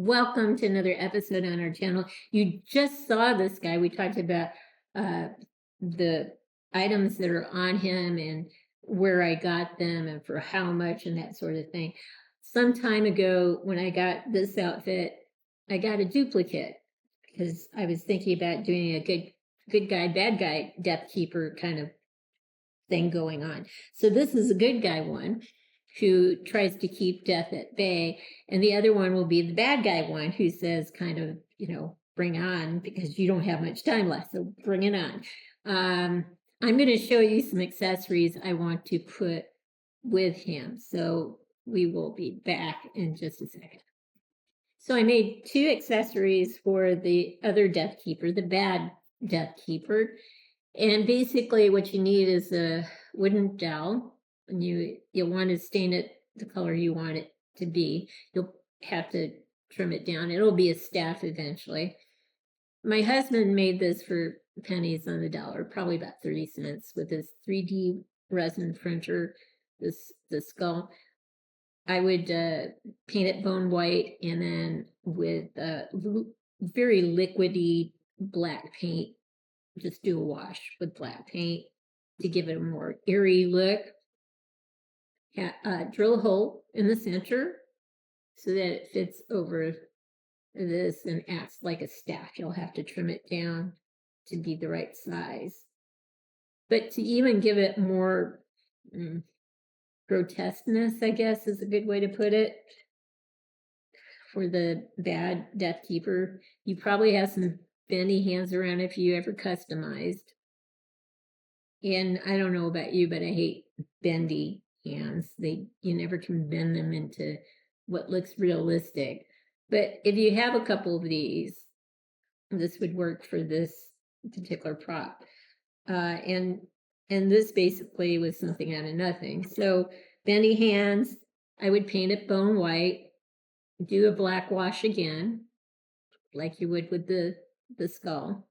Welcome to another episode on our channel. You just saw this guy. We talked about the items that are on him and where I got them and for how much and that sort of thing. Some time ago when I got this outfit, I got a duplicate because I was thinking about doing a good guy, bad guy, Death Keeper kind of thing going on. So this is a good guy one who tries to keep death at bay, and the other one will be the bad guy one who says kind of, bring on, because you don't have much time left, so bring it on. I'm going to show you some accessories I want to put with him, so we will be back in just a second. So I made two accessories for the other Death Keeper, the bad Death Keeper. And basically what you need is a wooden dowel, and you'll want to stain it the color you want it to be. You'll have to trim it down. It'll be a staff eventually. My husband made this for pennies on the dollar, probably about 30 cents, with his 3D resin printer, the skull. I would paint it bone white, and then with very liquidy black paint, just do a wash with black paint to give it a more eerie look. Drill a hole in the center so that it fits over this and acts like a staff. You'll have to trim it down to be the right size. But to even give it more grotesqueness, I guess is a good way to put it, for the bad Death Keeper, you probably have some bendy hands around if you ever customized. And I don't know about you, but I hate bendy hands. You never can bend them into what looks realistic. But if you have a couple of these, this would work for this particular prop. And this basically was something out of nothing. So bendy hands, I would paint it bone white, do a black wash again, like you would with the skull.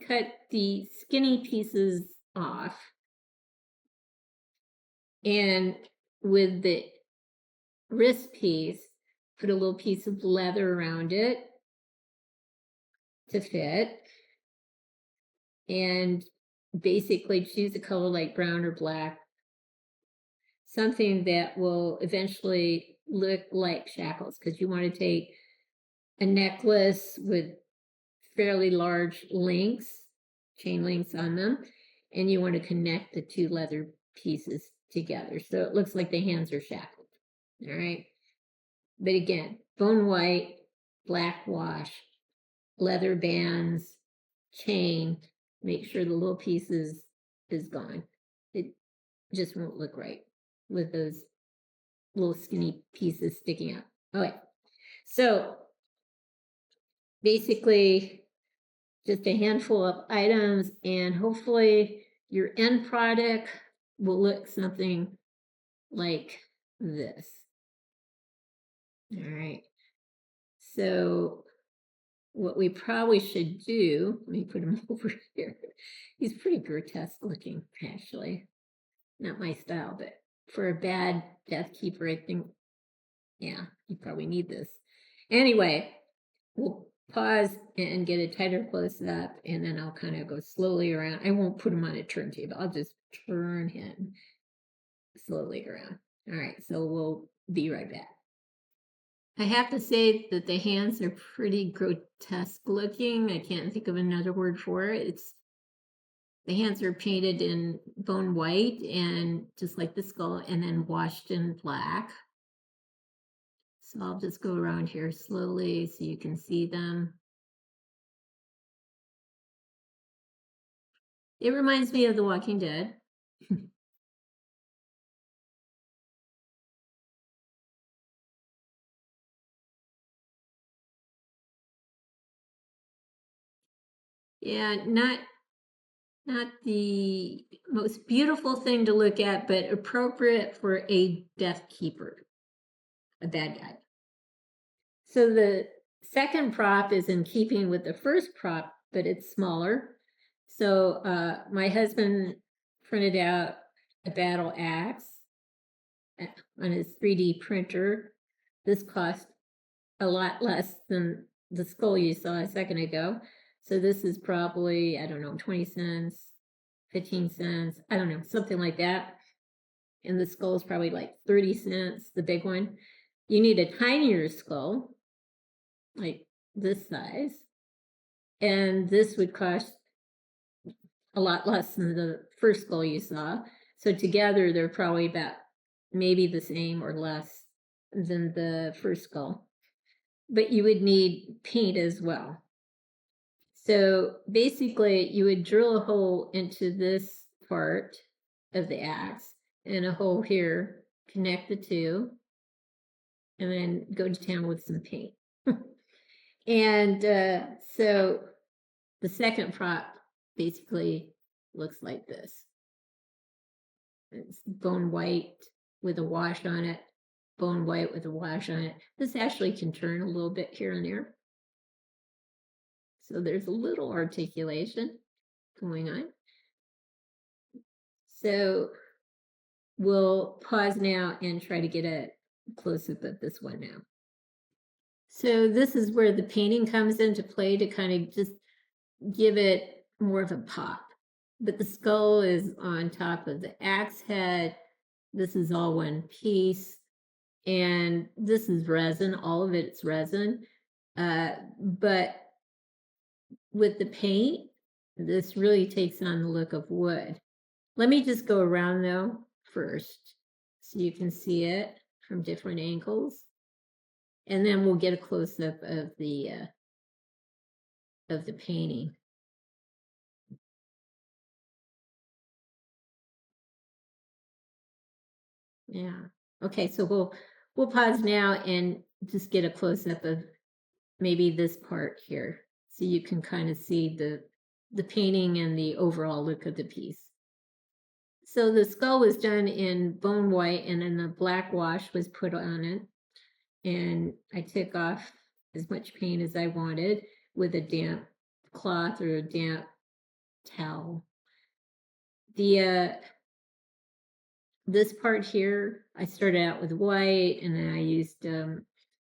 Cut the skinny pieces off, and with the wrist piece, put a little piece of leather around it to fit, and basically choose a color like brown or black, something that will eventually look like shackles, because you want to take a necklace with fairly large links, chain links on them, and you want to connect the two leather pieces together so it looks like the hands are shackled. All right, but again, bone white, black wash, leather bands, chain. Make sure the little pieces is gone. It just won't look right with those little skinny pieces sticking out. Okay, so basically just a handful of items, and hopefully your end product will look something like this. All right, so what we probably should do, let me put him over here. He's pretty grotesque looking, actually. Not my style, but for a bad Death Keeper, I think, yeah, you probably need this. Anyway, we'll pause and get a tighter close up, and then I'll kind of go slowly around. I won't put him on a turntable. I'll just turn him slowly around. All right, so we'll be right back. I have to say that the hands are pretty grotesque looking. I can't think of another word for it. The hands are painted in bone white, and just like the skull, and then washed in black. So I'll just go around here slowly so you can see them. It reminds me of The Walking Dead. Yeah, not the most beautiful thing to look at, but appropriate for a Death Keeper, a bad guy. So the second prop is in keeping with the first prop, but it's smaller. So my husband printed out a battle axe on his 3D printer. This cost a lot less than the skull you saw a second ago. So this is probably, I don't know, 20 cents, 15 cents, I don't know, something like that. And the skull is probably like 30 cents, the big one. You need a tinier skull, like this size. And this would cost a lot less than the first skull you saw. So together they're probably about maybe the same or less than the first skull. But you would need paint as well. So basically you would drill a hole into this part of the axe and a hole here, connect the two, and then go to town with some paint. And so the second prop basically looks like this. It's bone white with a wash on it, bone white with a wash on it. This actually can turn a little bit here and there. So there's a little articulation going on. So we'll pause now and try to get a close-up of this one now. So this is where the painting comes into play to kind of just give it more of a pop. But the skull is on top of the axe head. This is all one piece. And this is resin, all of it's resin. But with the paint, this really takes on the look of wood. Let me just go around though first so you can see it from different angles. And then we'll get a close-up of the painting. Yeah. Okay, so we'll pause now and just get a close-up of maybe this part here so you can kind of see the painting and the overall look of the piece. So the skull was done in bone white and then the black wash was put on it. And I took off as much paint as I wanted with a damp cloth or a damp towel. This part here, I started out with white and then I used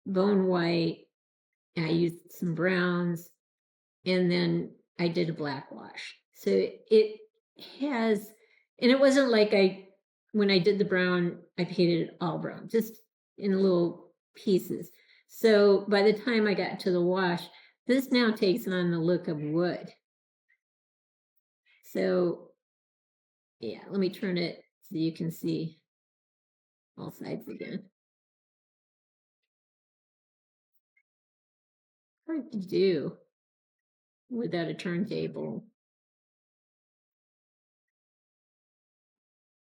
bone white and I used some browns and then I did a black wash. So it has, and it wasn't like when I did the brown, I painted it all brown, just in little pieces. So by the time I got to the wash, this now takes on the look of wood. So yeah, let me turn it so you can see all sides again. Hard to do without a turntable.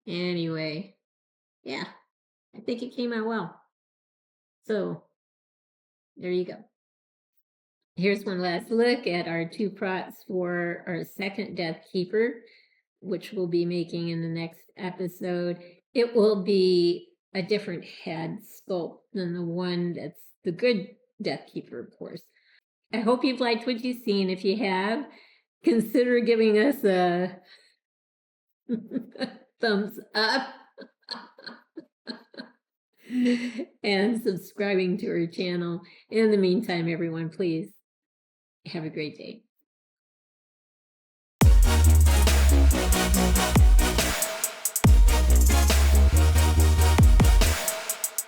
Anyway, yeah, I think it came out well. So there you go. Here's one last look at our two props for our second Death Keeper, which we'll be making in the next episode. It will be a different head sculpt than the one that's the good Death Keeper, of course. I hope you've liked what you've seen. If you have, consider giving us a thumbs up and subscribing to our channel. In the meantime, everyone, please have a great day.